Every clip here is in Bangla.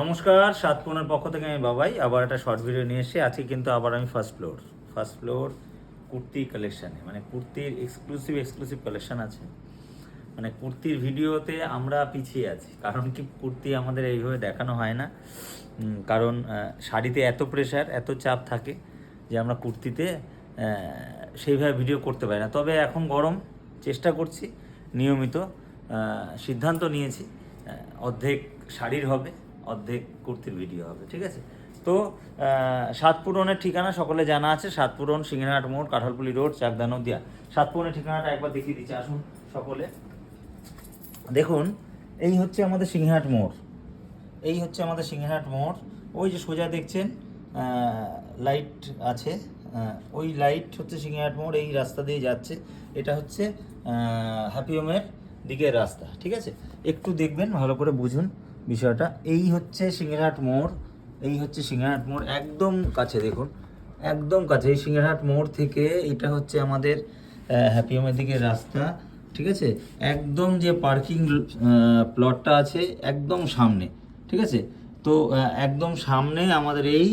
নমস্কার, সাতপুনের পক্ষ থেকে আমি বাবাই আবার একটা শর্ট ভিডিও নিয়ে এসে আজকে কিন্তু আবার আমি ফার্স্ট ফ্লোর কুর্তি কালেকশানে, মানে কুর্তির এক্সক্লুসিভ কালেকশান আছে। মানে কুর্তির ভিডিওতে আমরা পিছিয়ে আছি, কারণ কি কুর্তি আমাদের এইভাবে দেখানো হয় না। কারণ শাড়িতে এত প্রেশার, এত চাপ থাকে যে আমরা কুর্তিতে সেইভাবে ভিডিও করতে পারি না। তবে এখন গরম, চেষ্টা করছি নিয়মিত। সিদ্ধান্ত নিয়েছি অর্ধেক শাড়ির হবে, অর্ধেক কুর্তির ভিডিও হবে, ঠিক আছে? তো সাতপুরনের ঠিকানা সকলে জানা আছে, সাতপুরন সিংহনাট মোড়, কাঁঠালপুলি রোড, চাকদা নদিয়া। সাতপুরনের ঠিকানাটা একবার দেখিয়ে দিচ্ছি, আসুন সকলে। দেখুন, এই হচ্ছে আমাদের সিংহনাট মোড়, ওই যে সোজা দেখছেন লাইট আছে, ওই লাইট হচ্ছে সিংহনাট মোড়। এই রাস্তা দিয়ে যাচ্ছে, এটা হচ্ছে হ্যাপি হোমের দিকের রাস্তা, ঠিক আছে? একটু দেখবেন, ভালো করে বুঝুন বিষয়টা। এই হচ্ছে সিংহনাট মোড়, একদম কাছে দেখুন, একদম কাছে। এই সিংহনাট মোড় থেকে এটা হচ্ছে আমাদের হ্যাপি হোমের দিকের রাস্তা, ঠিক আছে? একদম যে পার্কিং প্লটটা আছে একদম সামনে, ঠিক আছে? তো একদম সামনে আমাদের এই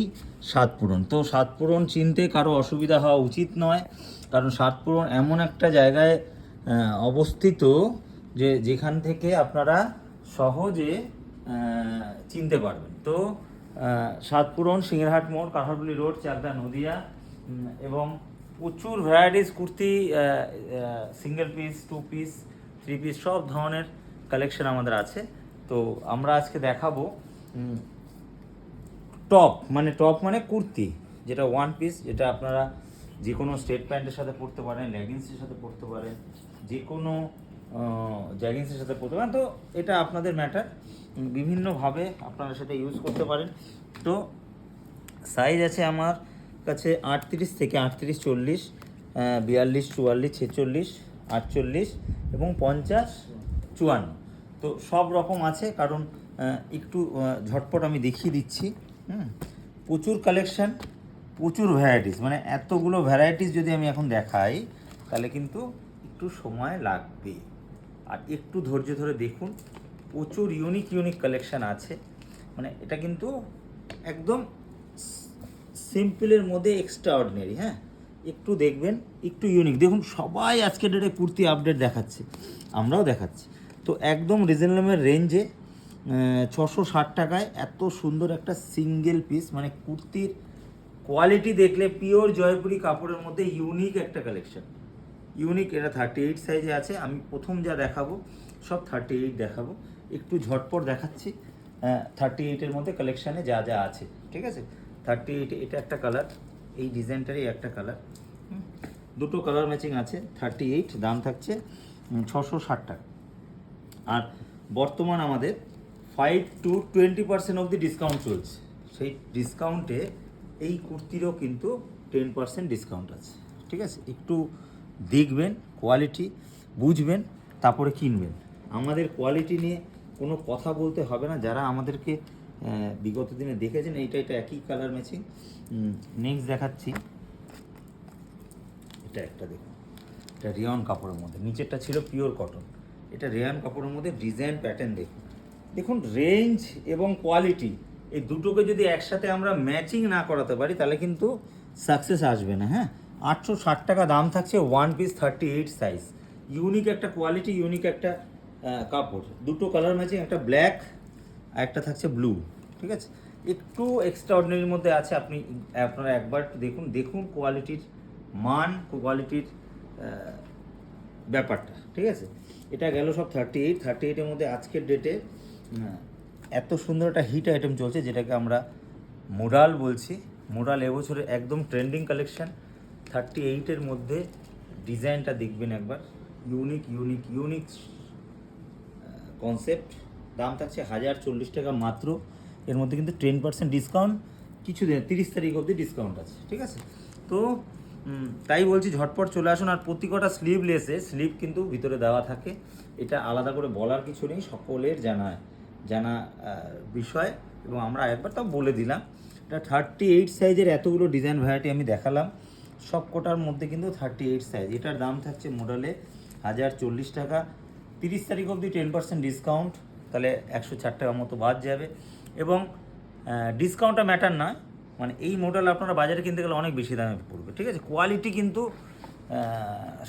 সাতপুরন। তো সাতপুরন চিনতে কারো অসুবিধা হওয়া উচিত নয়, কারণ সাতপুরন এমন একটা জায়গায় অবস্থিত যে যেখান থেকে আপনারা সহজে চিনতে পারবেন। তো সাতপুরন, সিংহরহাট মোড়, কাঁঠালপুলি রোড, চাকদা নদিয়া। এবং প্রচুর varieties kurti, single piece, 2 piece, 3 piece, সব ধরনের কালেকশন আমাদের আছে। তো আমরা আজকে দেখাবো টপ মানে কুর্তি, যেটা 1 পিস, যেটা আপনারা যে কোনো স্ট্রেট প্যান্টের সাথে পরতে পারেন, লেগিংসের সাথে পরতে পারেন, যে কোনো জ্যাগিংসের সাথে পরতে পারেন। তো এটা আপনাদের ম্যাটার, বিভিন্নভাবে আপনারা সেটা ইউজ করতে পারেন। তো সাইজ আছে আমার কাছে 38 থেকে 38, 40, 42, 44, 46, 48 এবং 50, 54। তো সব রকম আছে, কারণ একটু ঝটপট আমি দেখিয়ে দিচ্ছি। প্রচুর কালেকশান, প্রচুর ভ্যারাইটিস, মানে এতগুলো ভ্যারাইটিস যদি আমি এখন দেখাই তাহলে কিন্তু একটু সময় লাগবে, আর একটু ধৈর্য ধরে দেখুন। প্রচুর ইউনিক কালেকশান আছে, মানে এটা কিন্তু একদম সিম্পলের মধ্যে এক্সট্রা অর্ডিনারি। হ্যাঁ, একটু দেখবেন, একটু ইউনিক দেখুন। সবাই আজকে ডেটে কুর্তি আপডেট দেখাচ্ছে, আমরাও দেখাচ্ছি। তো একদম রিজনেবল রেঞ্জে 660 টাকায় এত সুন্দর একটা সিঙ্গেল পিস, মানে কুর্তির কোয়ালিটি দেখলে পিওর জয়পুরি কাপড়ের মধ্যে ইউনিক একটা কালেকশন। এটা 38 সাইজে আছে। আমি প্রথম যা দেখাবো সব 38 দেখাবো, একটু ঝটপট দেখাচ্ছি। 38-এর মধ্যে কালেকশানে যা যা আছে, ঠিক আছে? 38, এটা একটা কালার, এই ডিজাইনটারই একটা কালার, দুটো কালার ম্যাচিং আছে। 38 দাম থাকছে 660 টাকা। আর বর্তমান আমাদের 5 to 20% অবধি ডিসকাউন্ট চলছে। সেই ডিসকাউন্টে এই কুর্তিরও কিন্তু 10% ডিসকাউন্ট আছে, ঠিক আছে? একটু দেখবেন, কোয়ালিটি বুঝবেন, তারপরে কিনবেন। আমাদের কোয়ালিটি নিয়ে কোনো কথা বলতে হবে না, যারা আমাদেরকে বিগত দিনে দেখেছেন। এটা একই কালার ম্যাচিং। নেক্সট দেখাচ্ছি, এটা একটা দেখুন, এটা রেয়ন কাপড়ের মধ্যে, নিচেরটা ছিল পিওর কটন, এটা রেয়ন কাপড়ের মধ্যে ডিজাইন প্যাটার্ন দেখুন রেঞ্জ এবং কোয়ালিটি, এই দুটোকে যদি একসাথে আমরা ম্যাচিং না করাতে পারি তাহলে কিন্তু সাকসেস আসবে না। হ্যাঁ, 860 টাকা দাম থাকছে, 1 পিস, 38 সাইজ। ইউনিক একটা কোয়ালিটি, ইউনিক একটা কাপড়, দুটো কালার ম্যাচিং, একটা ব্ল্যাক আর একটা থাকছে ব্লু, ঠিক আছে? একটু এক্সট্রা অর্ডিনারির মধ্যে আছে। আপনারা একবার দেখুন কোয়ালিটির মান, কোয়ালিটির ব্যাপারটা, ঠিক আছে? এটা গেল সব 38-এর মধ্যে। আজকের ডেটে এত সুন্দর একটা হিট আইটেম চলছে, যেটাকে আমরা মোডাল বলছি। মোডাল এবছরে একদম ট্রেন্ডিং কালেকশান। 38-এর মধ্যে ডিজাইনটা দেখবেন একবার, ইউনিক কনসেপ্ট। দাম থাকছে 1040 টাকা মাত্র। এর মধ্যে কিন্তু 10% ডিসকাউন্ট, কিছু দিন 30 তারিখ অবধি ডিসকাউন্ট আছে, ঠিক আছে? তো তাই বলছি ঝটপট চলে আসুন। আর প্রতি কটা স্লিপ কিন্তু ভিতরে দেওয়া থাকে, এটা আলাদা করে বলার কিছু নেই, সকলের জানা বিষয়। এবং আমরা একবার তাও বলে দিলাম, এটা 38 সাইজের এতগুলো ডিজাইন ভ্যারাইটি আমি দেখালাম, সব কোটার মধ্যে কিন্তু 38 সাইজ। এটার দাম থাকছে মোডালে 1040 টাকা। 30 তারিখ অবধি 10% ডিসকাউন্ট, তাহলে 104 টাকা মতো বাদ যাবে। এবং ডিসকাউন্টটা ম্যাটার নয়, মানে এই মডেল আপনারা বাজারে কিনতে গেলে অনেক বেশি দামে পড়বে, ঠিক আছে। কোয়ালিটি কিন্তু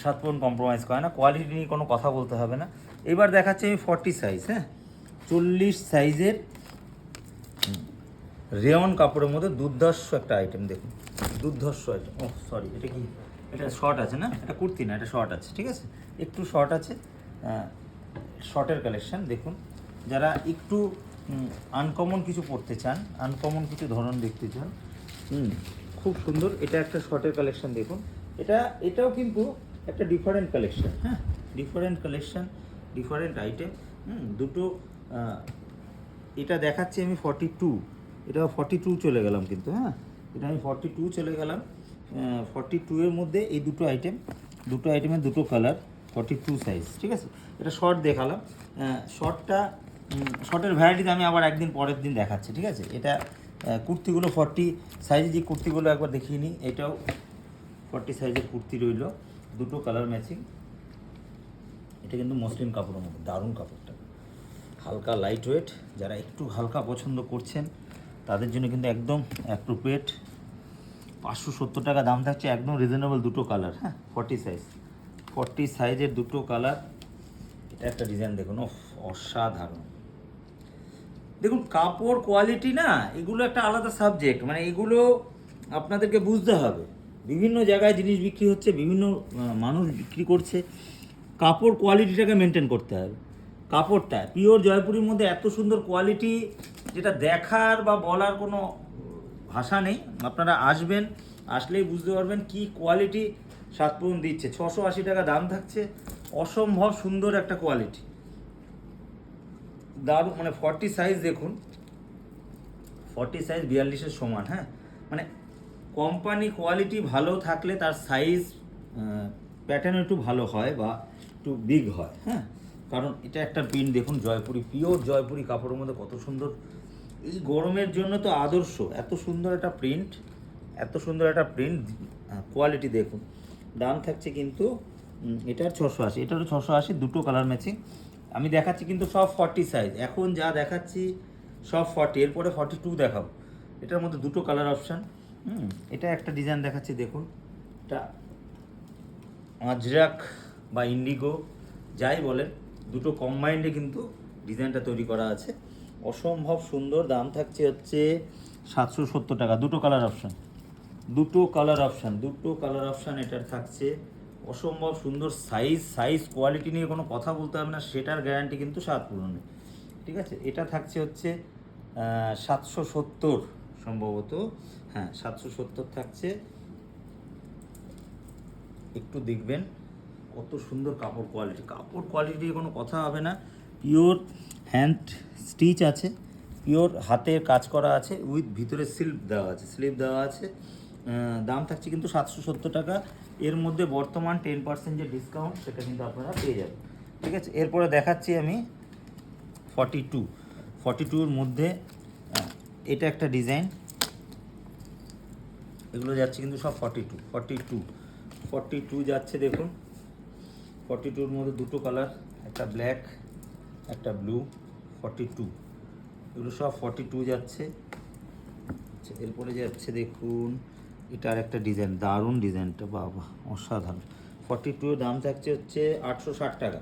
সাতপুরন কম্প্রোমাইজ করে না, কোয়ালিটি নিয়ে কোনো কথা বলতে হবে না। এবার দেখাচ্ছি আমি 40 সাইজ, হ্যাঁ 40 সাইজের রেয়ন কাপড়ের মধ্যে দুর্ধর্ষ একটা আইটেম দেখুন, দুর্ধর্ষ আইটেম। ও সরি, এটা কি, এটা শর্ট আছে না, এটা কুর্তি না, এটা শর্ট আছে, ঠিক আছে, একটু শর্ট আছে, শর্টের কালেকশন দেখুন। যারা একটু আনকমন কিছু পড়তে চান, আনকমন কিছু ধরন দেখতে চান, খুব সুন্দর, এটা একটা শর্টের কালেকশন দেখুন। এটাও কিন্তু একটা ডিফারেন্ট কালেকশন, হ্যাঁ ডিফারেন্ট কালেকশন, ডিফারেন্ট আইটেম, দুটো। এটা দেখাচ্ছি আমি 42, এটা 42 চলে গেলাম কিন্তু, হ্যাঁ এটা আমি 42 চলে গেলাম। 42 এর মধ্যে এই দুটো আইটেমের দুটো কালার, 42 সাইজ, ঠিক আছে। এটা শর্ট দেখালাম, শর্টের ভ্যারাইটিতে আমি আবার একদিন পরের দিন দেখাচ্ছি, ঠিক আছে। এটা কুর্তিগুলো 40 সাইজে, যে কুর্তিগুলো একবার দেখিয়ে নিই। এটাও 40 সাইজের কুর্তি রইল, দুটো কালার ম্যাচিং। এটা কিন্তু মসলিন কাপড়ের মধ্যে, দারুণ কাপড়টা, হালকা লাইট ওয়েট। যারা একটু হালকা পছন্দ করছেন তাদের জন্য কিন্তু একদম অ্যাপ্রোপ্রিয়েট। 570 টাকা দাম থাকছে, একদম রিজনেবল। দুটো কালার, হ্যাঁ 40 সাইজের দুটো কালার। এটা একটা ডিজাইন দেখুন, অসাধারণ। দেখুন কাপড় কোয়ালিটি না, এগুলো একটা আলাদা সাবজেক্ট, মানে এগুলো আপনাদেরকে বুঝতে হবে। বিভিন্ন জায়গায় জিনিস বিক্রি হচ্ছে, বিভিন্ন মানুষ বিক্রি করছে, কাপড় কোয়ালিটিটাকে মেনটেন করতে হবে। কাপড়টা পিওর জয়পুরের মধ্যে এত সুন্দর কোয়ালিটি, যেটা দেখার বা বলার কোনো ভাষা নেই। আপনারা আসবেন, আসলেই বুঝতে পারবেন কি কোয়ালিটি সাতপুরন দিচ্ছে। 680 টাকা দাম থাকছে, অসম্ভব সুন্দর একটা কোয়ালিটি, দারুণ। মানে 40 সাইজ দেখুন, 40 সাইজ 42-এর সমান, হ্যাঁ মানে কোম্পানি কোয়ালিটি ভালো থাকলে তার সাইজ প্যাটার্ন একটু ভালো হয় বা একটু বিগ হয়, হ্যাঁ। কারণ এটা একটা প্রিন্ট দেখুন, জয়পুরি, পিওর জয়পুরি কাপড়ের মধ্যে কত সুন্দর, এই গরমের জন্য তো আদর্শ। এত সুন্দর একটা প্রিন্ট, এত সুন্দর একটা প্রিন্ট, কোয়ালিটি দেখুন। দাম থাকছে কিন্তু এটার 680, এটারও 680, দুটো কালার ম্যাচিং। আমি দেখাচ্ছি কিন্তু সব 40 সাইজ, এখন যা দেখাচ্ছি সব 40, এরপরে 42 দেখাবো। এটার মধ্যে দুটো কালার অপশান। এটা একটা ডিজাইন দেখাচ্ছি দেখুন, এটা আজরাক বা ইন্ডিগো যাই বলেন, দুটো কম্বাইন্ডে কিন্তু ডিজাইনটা তৈরি করা আছে, অসম্ভব সুন্দর। দাম থাকছে হচ্ছে 770 টাকা, দুটো কালার অপশান, দুটো কালার অপশান এটার থাকছে। অসম্ভব সুন্দর সাইজ কোয়ালিটি নিয়ে কোনো কথা বলতে হবে না, সেটার গ্যারান্টি কিন্তু সাতপুরনে, ঠিক আছে। এটা থাকছে হচ্ছে 770 সম্ভবত, হ্যাঁ 770 থাকছে। একটু দেখবেন কত সুন্দর কাপড় কোয়ালিটি নিয়ে কোনো কথা হবে না। পিওর হ্যান্ড স্টিচ আছে, পিওর হাতের কাজ করা আছে, উইথ ভিতরে স্লিপ দেওয়া আছে। দাম থাকছে কিন্তু 770 টাকা। এর মধ্যে বর্তমান 10% যে ডিসকাউন্ট, সেটা কিন্তু আপনারা পেয়ে যাবেন, ঠিক আছে। এরপরে দেখাচ্ছি আমি 42-এর মধ্যে এটা একটা ডিজাইন, এগুলো যাচ্ছে কিন্তু সব 42 যাচ্ছে দেখুন। 42-এর মধ্যে দুটো কালার, একটা ব্ল্যাক একটা ব্লু, 42 এগুলো সব 42 যাচ্ছে। আচ্ছা এরপরে যাচ্ছে দেখুন, এটা আর একটা ডিজাইন, দারুণ ডিজাইনটা, বাবা অসাধারণ। 42-এর দাম থাকছে হচ্ছে 860 টাকা,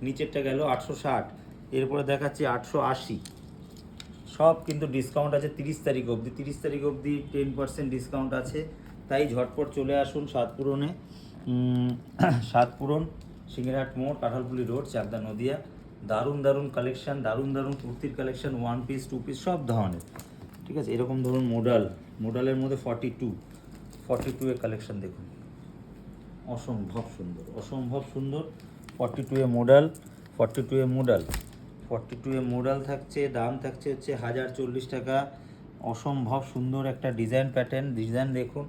নিচেরটা গেল 860। এরপরে দেখাচ্ছি 880, সব কিন্তু ডিসকাউন্ট আছে 30 তারিখ অবধি 10% ডিসকাউন্ট আছে। তাই ঝটপট চলে আসুন সাতপুরনে, সাতপুরন সিংহেরহাট মোড়, কাঁঠালপুলি রোড, চাকদা, নদিয়া। দারুণ কালেকশান, দারুণ কুর্তির কালেকশান, 1 পিস 2 পিস সব ধরনের, ঠিক আছে। এরকম ধরুন মোডালের মধ্যে 42-এর কালেকশান দেখুন, অসম্ভব সুন্দর। 42-এ মোডাল থাকছে, দাম থাকছে হচ্ছে 1040 টাকা। অসম্ভব সুন্দর একটা ডিজাইন দেখুন,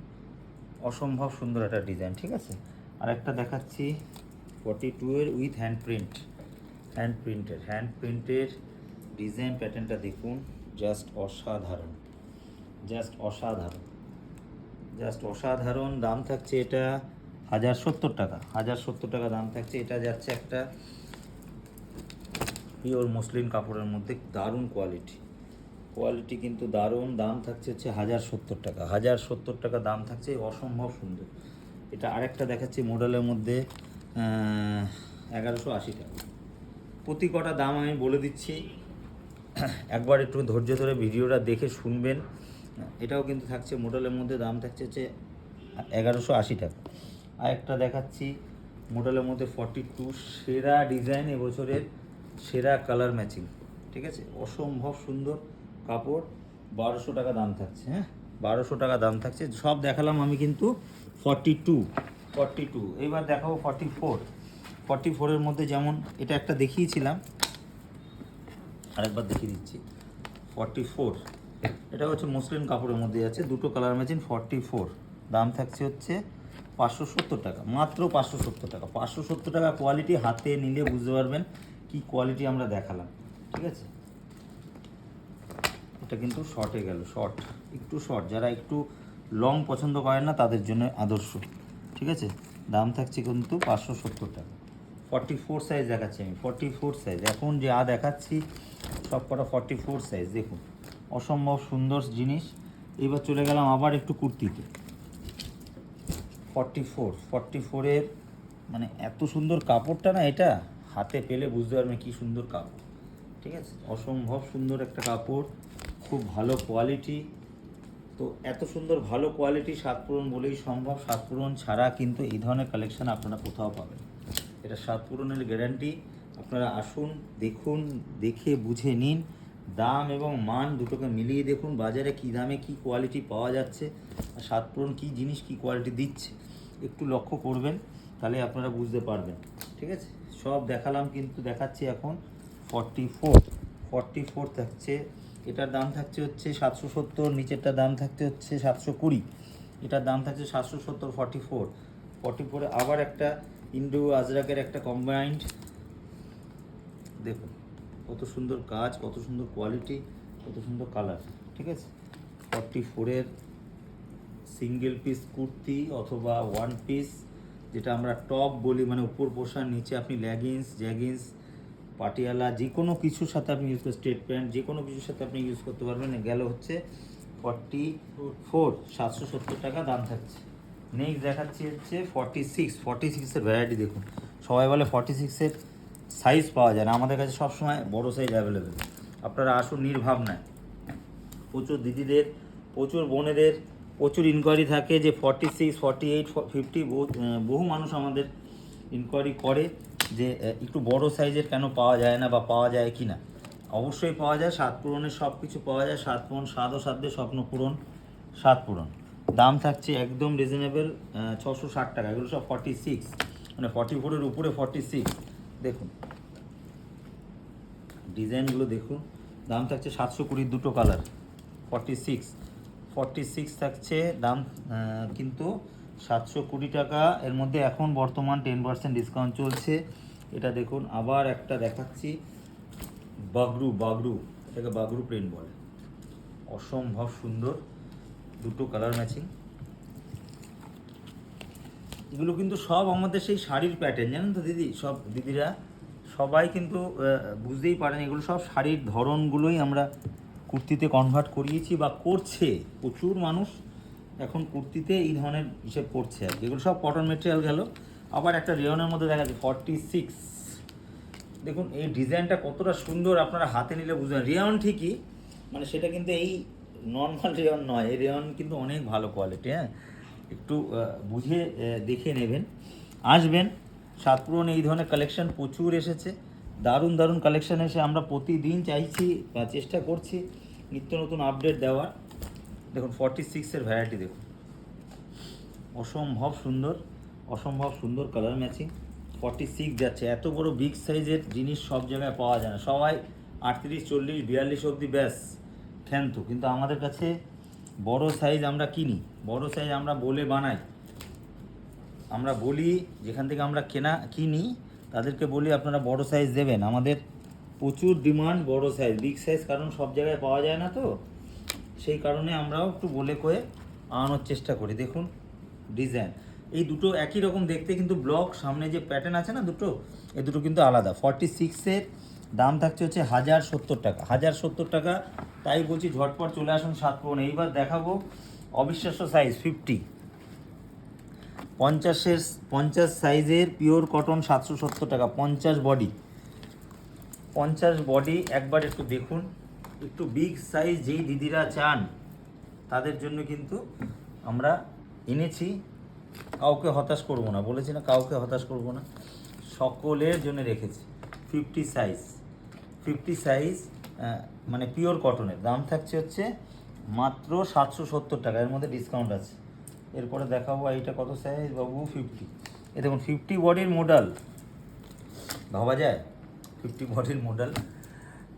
অসম্ভব সুন্দর একটা ডিজাইন, ঠিক আছে। আর একটা দেখাচ্ছি 42-এর উইথ হ্যান্ড প্রিন্টের ডিজাইন প্যাটার্নটা দেখুন, জাস্ট অসাধারণ। দাম থাকছে এটা 1070 টাকা দাম থাকছে। এটা যাচ্ছে একটা পিওর মসলিন কাপড়ের মধ্যে, দারুণ কোয়ালিটি, কোয়ালিটি কিন্তু দারুণ। দাম থাকছে হচ্ছে 1070 টাকা, 1070 টাকা দাম থাকছে, অসম্ভব সুন্দর। এটা আরেকটা দেখাচ্ছি মডেলের মধ্যে 1180 টাকা। প্রতি কটা দাম আমি বলে দিচ্ছি, একবার একটু ধৈর্য ধরে ভিডিওটা দেখে শুনবেন। এটাও কিন্তু থাকছে মডেলের মধ্যে, দাম থাকছে হচ্ছে 1180 টাকা। আরেকটা দেখাচ্ছি মডেলের মধ্যে 42, সেরা ডিজাইন, এবছরের সেরা কালার ম্যাচিং, ঠিক আছে, অসম্ভব সুন্দর কাপড়। 1200 টাকা দাম থাকছে। হ্যাঁ, 1200 টাকা দাম থাকছে। সব দেখালাম আমি কিন্তু 42। এইবার দেখাবো 44। মধ্যে যেমন এটা একটা দেখিয়েছিলাম, আরেকবার দেখিয়ে দিচ্ছি। 44, এটা হচ্ছে মসলিন কাপড়ের মধ্যে আছে, দুটো কালার ম্যাচিং। 44 দাম থাকছে হচ্ছে 570 টাকা, মাত্র 570 টাকা। 570 টাকা কোয়ালিটি, হাতে নিলে বুঝতে পারবেন কি কোয়ালিটি আমরা দেখালাম, ঠিক আছে। এটা কিন্তু শর্টে গেল, একটু শর্ট, যারা একটু লং পছন্দ করেন না তাদের জন্য আদর্শ, ঠিক আছে। দাম থাকছে কিন্তু 570 টাকা। 44 সাইজ দেখাচ্ছি আমি, 44 সাইজ। এখন যা দেখাচ্ছি সব কটা 44 সাইজ, দেখুন অসম্ভব সুন্দর জিনিস। এবার চলে গেলাম আবার একটু কুর্তিতে। 44-এর মানে এত সুন্দর কাপড়টা না, এটা হাতে পেলে বুঝতে পারবেন কী সুন্দর কাপড়, ঠিক আছে। অসম্ভব সুন্দর একটা কাপড়, খুব ভালো কোয়ালিটি। তো এত সুন্দর ভালো কোয়ালিটি 7 পূরণ বলেই সম্ভব। 7 পূরণ ছাড়া কিন্তু এই ধরনের কালেকশন আপনারা কোথাও পাবেন। এটা 7 পূরণের গ্যারান্টি। আপনারা আসুন, দেখুন, দেখে বুঝে নিন, দাম এবং মান দুটোকে মিলিয়ে দেখুন বাজারে কী দামে কী কোয়ালিটি পাওয়া যাচ্ছে, আর 7 পূরণ কী জিনিস কী কোয়ালিটি দিচ্ছে একটু লক্ষ্য করবেন, তাহলে আপনারা বুঝতে পারবেন, ঠিক আছে। সব দেখালাম, কিন্তু দেখাচ্ছি এখন 44 থাকছে। এটার দাম থাকছে হচ্ছে 770, নিচেরটার দাম থাকছে হচ্ছে 720, এটার দাম থাকছে 770। 44-এ আবার একটা ইন্ডো আজরাকের একটা কম্বাইন্ড, দেখুন কত সুন্দর কাজ, কত সুন্দর কোয়ালিটি, কত সুন্দর কালার, ঠিক আছে। 44-এর সিঙ্গেল পিস কুর্তি অথবা ওয়ান পিস, যেটা আমরা টপ বলি, মানে উপর পোশাক, নিচে আপনি লেগিংস, জ্যাগিংস, পাটিয়ালা, যে কোনো কিছুর সাথে আপনি ইউজ করে, স্ট্রেট প্যান্ট, যে কোনো কিছুর সাথে আপনি ইউজ করতে পারবেন। গেল হচ্ছে 44, 770 টাকা দাম থাকছে। নেক্সট দেখাচ্ছি হচ্ছে 46-এর ভ্যারাইটি দেখুন। সবাই বলে 46-এর সাইজ পাওয়া যায় না, আমাদের কাছে সবসময় বড় সাইজ অ্যাভেলেবেল। আপনারা আসুন নির্ভাবনায়। প্রচুর দিদিদের, প্রচুর বোনেদের প্রচুর ইনকোয়ারি থাকে যে 46, 48, 50, বহু মানুষ আমাদের ইনকোয়ারি করে যে একটু বড় সাইজের কেন পাওয়া যায় না, বা পাওয়া যায় কি না। অবশ্যই পাওয়া যায়, 7 পূরণের সব কিছু পাওয়া যায়। 7 পূরণ, স্বাদ ও সাধ্যে স্বপ্ন পূরণ, 7 পূরণ। দাম থাকছে একদম রিজনেবল, 660 টাকা। এগুলো সব 46, মানে 44-এর উপরে 46। দেখুন ডিজাইনগুলো দেখুন, দাম থাকছে 720, দুটো কালার। 46 থাকছে দাম, কিন্তু 720 টাকা। এর মধ্যে এখন বর্তমান 10% ডিসকাউন্ট চলছে। এটা দেখুন, আবার একটা দেখাচ্ছি বাগরু, এটাকে বাগরু প্রিন্ট বলে, অসম্ভব সুন্দর, দুটো কালার ম্যাচিং। এগুলো কিন্তু সব আমাদের সেই শাড়ির প্যাটার্ন, জানেন তো দিদি, সব দিদিরা সবাই কিন্তু বুঝতেই পারেন, এগুলো সব শাড়ির ধরনগুলোই আমরা কুর্তিতে কনভার্ট করিয়েছি বা করছে। প্রচুর মানুষ এখন কুর্তিতে এই ধরনের হিসেব করছে আর কি। এগুলো সব কটন মেটেরিয়াল গেল। আবার একটা রেয়নের মধ্যে দেখা যাচ্ছে 46, দেখুন এই ডিজাইনটা কতটা সুন্দর, আপনারা হাতে নিলে বুঝবেন। রেয়ন ঠিকই, মানে সেটা কিন্তু এই নর্মাল রেয়ন নয়, এই রেয়ন কিন্তু অনেক ভালো কোয়ালিটি। হ্যাঁ, একটু বুঝে দেখে নেবেন, আসবেন। 7 পূরণ এই ধরনের কালেকশন প্রচুর এসেছে, দারুণ দারুণ কালেকশন এসে আমরা প্রতিদিন চাইছি বা চেষ্টা করছি নিত্য নতুন আপডেট দেওয়ার। দেখুন 46-এর ভ্যারাইটি দেখুন, অসম্ভব সুন্দর কালার ম্যাচিং। 46 যাচ্ছে, এত বড় বিগ সাইজের জিনিস সব জায়গায় পাওয়া যায় না। সবাই 38, 40, 42 অবধি ব্যাস ক্ষান্ত, কিন্তু আমাদের কাছে বড় সাইজ আমরা কিনি, বড় সাইজ আমরা বলে বানাই। আমরা বলি যেখান থেকে আমরা কিনি তাদেরকে বলি আপনারা বড় সাইজ দেবেন। আমাদের প্রচুর ডিমান্ড বড় সাইজ, বিগ সাইজ, কারণ সব জায়গায় পাওয়া যায় না, তো সেই কারণে আমরাও একটু বলে কয়ে আনানোর চেষ্টা করি। দেখুন ডিজাইন, এই দুটো একই রকম দেখতে, কিন্তু ব্লক সামনে যে প্যাটার্ন আছে না দুটো, এই দুটো কিন্তু আলাদা। 46-এর দাম থাকছে হচ্ছে 1070 টাকা, 1070 টাকা। তাই বলছি ঝটপট চলে আসুন সাত পূরণ। এইবার দেখাবো অবিশ্বাস্য সাইজ 50, 50 সাইজের পিওর কটন 770 টাকা, 50 বডি, 50 বডি। একবার একটু দেখুন, একটু বিগ সাইজ যেই দিদিরা চান তাদের জন্য কিন্তু আমরা এনেছি। কাউকে হতাশ করব না, বলেছি না কাউকে হতাশ করব না, সকলের জন্য রেখেছি। 50 সাইজ, 50 সাইজ মানে পিওর কটনের দাম থাকছে হচ্ছে মাত্র 770 টাকা, এর মধ্যে ডিসকাউন্ট আছে। এরপরে দেখাবো এইটা কত সাইজ বাবু, 50। এ দেখুন 50 বডির মডেল, ভাবা যায় 50 বডির মডেল।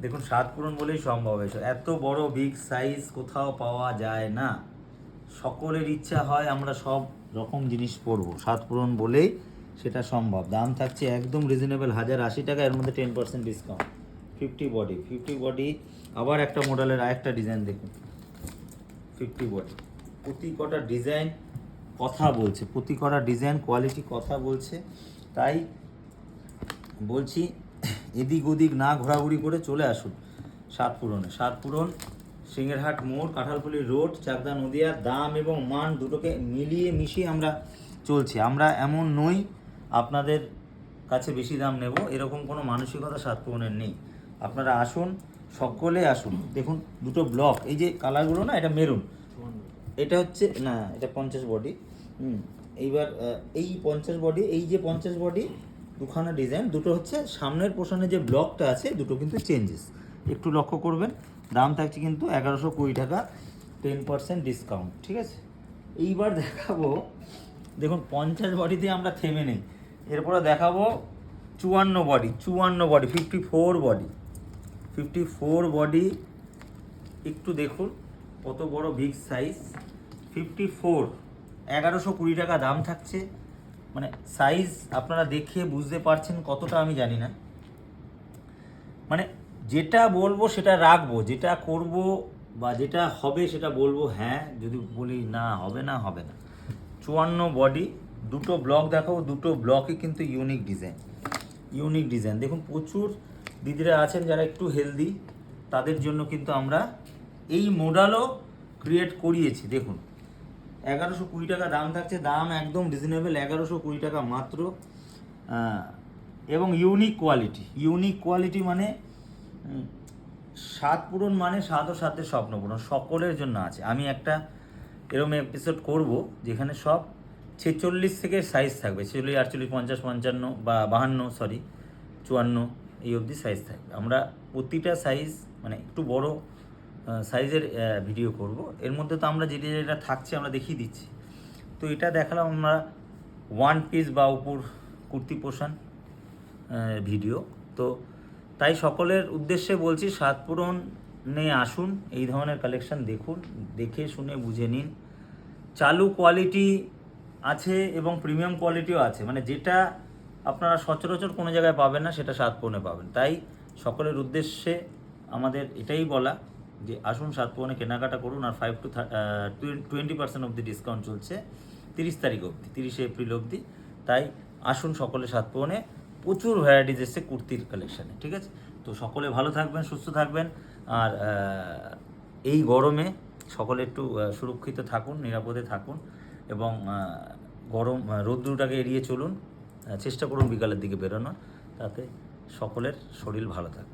দেখুন সাত পূরণ বলেই সম্ভব, এত বড় বিগ সাইজ কোথাও পাওয়া যায় না। সকলের ইচ্ছা হয় আমরা সব রকম জিনিস পরবো, সাত পূরণ বলেই সেটা সম্ভব। দাম থাকছে একদম রিজনেবল 1080 টাকা, এর মধ্যে 10% ডিসকাউন্ট। 50 body, 50 body. আবার একটা মডেলের আরেকটা ডিজাইন দেখুন, 50 বডি। প্রতি কটা ডিজাইন কথা বলছে, প্রতি কটা ডিজাইন কোয়ালিটি কথা বলছে। তাই বলছি এদিক ওদিক না ঘোরাঘুরি করে চলে আসুন সাত পূরণে। সাত পূরণ সিংহেরহাট মোড়, কাঁঠালপুলি রোড, চাকদা নদিয়া। দাম এবং মান দুটোকে মিলিয়ে মিশিয়ে আমরা চলছি। আমরা এমন নই আপনাদের কাছে বেশি দাম নেব, এরকম কোনো মানসিকতা সাত পূরণের নেই। আপনারা আসুন, সকলে আসুন। দেখুন দুটো ব্লক, এই যে কালারগুলো না, এটা মেরুন, এটা হচ্ছে না, এটা 50 বডি। এইবার এই 50 বডি, এই যে 50 বডি দুখানা ডিজাইন, দুটো হচ্ছে সামনের পোর্শনে যে ব্লকটা আছে দুটো কিন্তু চেঞ্জেস, একটু লক্ষ্য করবেন। দাম থাকছে কিন্তু 1120 টাকা, 10% ডিসকাউন্ট, ঠিক আছে। এইবার দেখাবো, দেখুন 50 বডিতে আমরা থেমে নেই, এরপরে দেখাবো 54 বডি, 54 বডি, 54 বডি, 54 বডি। একটু দেখুন কত বড় বিগ সাইজ, 54, 1120 টাকা দাম থাকছে। মানে সাইজ আপনারা দেখে বুঝতে পারছেন কতটা, আমি জানি না। মানে যেটা বলবো সেটা রাখবো, যেটা করব বা যেটা হবে সেটা বলবো। হ্যাঁ, যদি বলি না হবে না, হবে না। 54 বডি, দুটো ব্লক দেখাবো, দুটো ব্লকে কিন্তু ইউনিক ডিজাইন, ইউনিক ডিজাইন। দেখুন প্রচুর দিদিরা আছেন যারা একটু হেলদি, তাদের জন্য কিন্তু আমরা এই মডেলও ক্রিয়েট করিয়েছি। দেখুন 1120 টাকা দাম থাকছে, দাম একদম রিজনেবল, 1120 টাকা মাত্র। এবং ইউনিক কোয়ালিটি, ইউনিক কোয়ালিটি মানে সাত পূরণ মানে সাত ও সাতের স্বপ্ন পূরণ, সকলের জন্য আছে। আমি একটা এরকম এপিসোড করব যেখানে সব 46 থেকে সাইজ থাকবে, 46, 48, 50, 55 বা 52, সরি 54 এই অবধি সাইজ থাকবে। আমরা প্রতিটা সাইজ মানে একটু বড় সাইজের ভিডিও করব। এর মধ্যে তো আমরা যেটা যেটা থাকছে আমরা দেখিয়ে দিচ্ছি। তো এটা দেখালাম আমরা ওয়ান পিস বা উপর কুর্তি পোষণ ভিডিও। তো তাই সকলের উদ্দেশ্যে বলছি সাত পূরণে আসুন, এই ধরনের কালেকশন দেখুন, দেখে শুনে বুঝে নিন। চালু কোয়ালিটি আছে এবং প্রিমিয়াম কোয়ালিটিও আছে, মানে যেটা আপনারা সচরাচর কোনো জায়গায় পাবেন না সেটা সাত পূরণে পাবেন। তাই সকলের উদ্দেশ্যে আমাদের এটাই বলা যে আসুন সাত পূরণে কেনাকাটা করুন। আর 5 to 20% অবধি ডিসকাউন্ট চলছে 30 তারিখ অবধি, 30শে এপ্রিল অবধি। তাই আসুন সকলে সাত পূরণে, প্রচুর ভ্যারাইটিস এসছে কুর্তির কালেকশানে, ঠিক আছে। তো সকলে ভালো থাকবেন, সুস্থ থাকবেন। আর এই গরমে সকলে একটু সুরক্ষিত থাকুন, নিরাপদে থাকুন এবং গরম রৌদ্রটাকে এড়িয়ে চলুন। চেষ্টা করুন বিকালের দিকে বেরোনোর, তাতে সকলের শরীর ভালো থাকবে।